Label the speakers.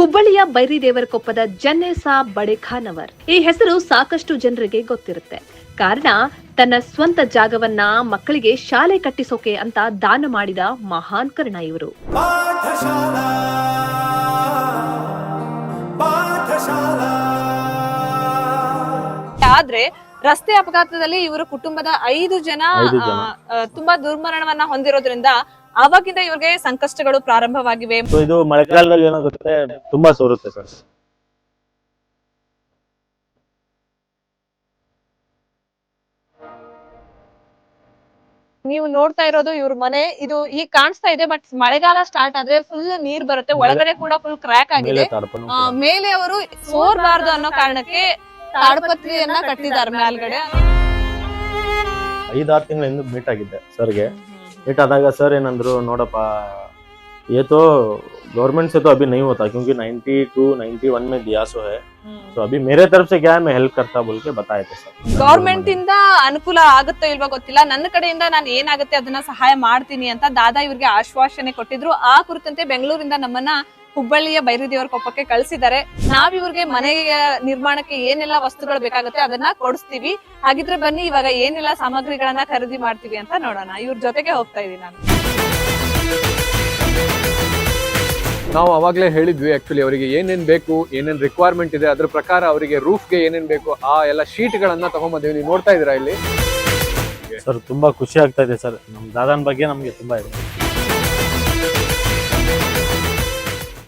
Speaker 1: ಹುಬ್ಬಳ್ಳಿಯ ಬೈರಿದೇವರಕೊಪ್ಪದ ಜನ್ನೇಸಾ ಬಡೇಖಾನವರ್ ಈ ಹೆಸರು ಸಾಕಷ್ಟು ಜನರಿಗೆ ಗೊತ್ತಿರುತ್ತೆ. ಕಾರಣ ತನ್ನ ಸ್ವಂತ ಜಾಗವನ್ನ ಮಕ್ಕಳಿಗೆ ಶಾಲೆ ಕಟ್ಟಿಸೋಕೆ ಅಂತ ದಾನ ಮಾಡಿದ ಮಹಾನ್ ಕರ್ಣ ಇವರು.
Speaker 2: ಆದ್ರೆ ರಸ್ತೆ ಅಪಘಾತದಲ್ಲಿ ಇವರ ಕುಟುಂಬದ 5 ಜನ ತುಂಬಾ ದುರ್ಮರಣವನ್ನ ಹೊಂದಿರೋದ್ರಿಂದ ಅವಾಗಿಂದ ಇವ್ರಿಗೆ ಸಂಕಷ್ಟಗಳು ಪ್ರಾರಂಭವಾಗಿವೆ.
Speaker 3: ಇದು ಮಳೆಗಾಲದಲ್ಲಿ ಏನಾಗುತ್ತೆ, ತುಂಬಾ ಸೋರುತ್ತೆ ಸರ್.
Speaker 2: ನೀವು ನೋಡ್ತಾ ಇರೋದು ಇವ್ರ ಮನೆ. ಇದು ಈಗ ಕಾಣಿಸ್ತಾ ಇದೆ, ಬಟ್ ಮಳೆಗಾಲ ಸ್ಟಾರ್ಟ್ ಆದ್ರೆ ಫುಲ್ ನೀರ್ ಬರುತ್ತೆ. ಒಳಗಡೆ ಕೂಡ ಫುಲ್ ಕ್ರ್ಯಾಕ್ ಆಗಿದೆ. ಮೇಲೆ ಅವರು ಸೋರ್ಬಾರ್ದು ಅನ್ನೋ ಕಾರಣಕ್ಕೆ ತಾಡಪತ್ರಿಯನ್ನ ಕಟ್ಟಿದ್ದಾರೆ ಮೇಲ್ಗಡೆ.
Speaker 3: 5-6 ತಿಂಗಳಿಂದ ಮೀಟ್ ಆಗಿದ್ದೆ ಸರ್ಗೆ. ಮೀಟ್ ಆದಾಗ ಸರ್ ಏನಂದ್ರು, ನೋಡಪ್ಪ ये तो गवर्नमेंट से तो अभी नहीं होता क्योंकि 92-91 में दिया सो है, तो अभी मेरे तरफ से क्या है मैं हेल्प करता बोल के बताए थे सर.
Speaker 2: ಗವರ್ಮೆಂಟ್ ಇಂದ ಅನುಕೂಲ ಆಗುತ್ತೋ ಇಲ್ವಾ ಗೊತ್ತಿಲ್ಲ, ನನ್ನ ಕಡೆಯಿಂದ ನಾನು ಏನಾಗುತ್ತೆ ಅದನ್ನ ಸಹಾಯ ಮಾಡ್ತೀನಿ ಅಂತ ದಾದಾ ಇವ್ರಿಗೆ ಆಶ್ವಾಸನೆ ಕೊಟ್ಟಿದ್ರು. ಆ ಕುರಿತಂತೆ ಬೆಂಗಳೂರಿಂದ ನಮ್ಮನ್ನ ಹುಬ್ಬಳ್ಳಿಯ ಬೈರಿದೇವರಕೊಪ್ಪಕ್ಕೆ ಕಳಿಸಿದ್ದಾರೆ. ನಾವ್ ಇವ್ರಿಗೆ ಮನೆಯ ನಿರ್ಮಾಣಕ್ಕೆ ಏನೆಲ್ಲ ವಸ್ತುಗಳು ಬೇಕಾಗುತ್ತೆ ಅದನ್ನ ಕೊಡಿಸ್ತೀವಿ. ಹಾಗಿದ್ರೆ ಬನ್ನಿ ಇವಾಗ ಏನೆಲ್ಲ ಸಾಮಗ್ರಿಗಳನ್ನ ಖರೀದಿ ಮಾಡ್ತೀವಿ ಅಂತ ನೋಡೋಣ. ಇವ್ರ ಜೊತೆಗೆ ಹೋಗ್ತಾ ಇದೀನಿ ನಾನು.
Speaker 4: ನಾವು ಅವಾಗಲೇ ಹೇಳಿದ್ವಿ ಆಕ್ಚುಲಿ ಅವರಿಗೆ ಏನೇನ್ ಬೇಕು, ಏನೇನ್ ರಿಕ್ವೈರ್ಮೆಂಟ್ ಇದೆ, ಅದ್ರ ಪ್ರಕಾರ ಅವರಿಗೆ ರೂಫ್ಗೆ ಏನೇನ್ ಬೇಕು ಆ ಎಲ್ಲ ಶೀಟ್ಗಳನ್ನ ತಗೊಂಬಂದಿವಿ. ನೀವು ನೋಡ್ತಾ ಇದೀರಾ ಇಲ್ಲಿ
Speaker 3: ಸರ್. ತುಂಬಾ ಖುಷಿ ಆಗ್ತಾ ಇದೆ ಸರ್. ನಮ್ ದಾದಾನ್ ಬಗ್ಗೆ ನಮ್ಗೆ ತುಂಬಾ ಇದೆ.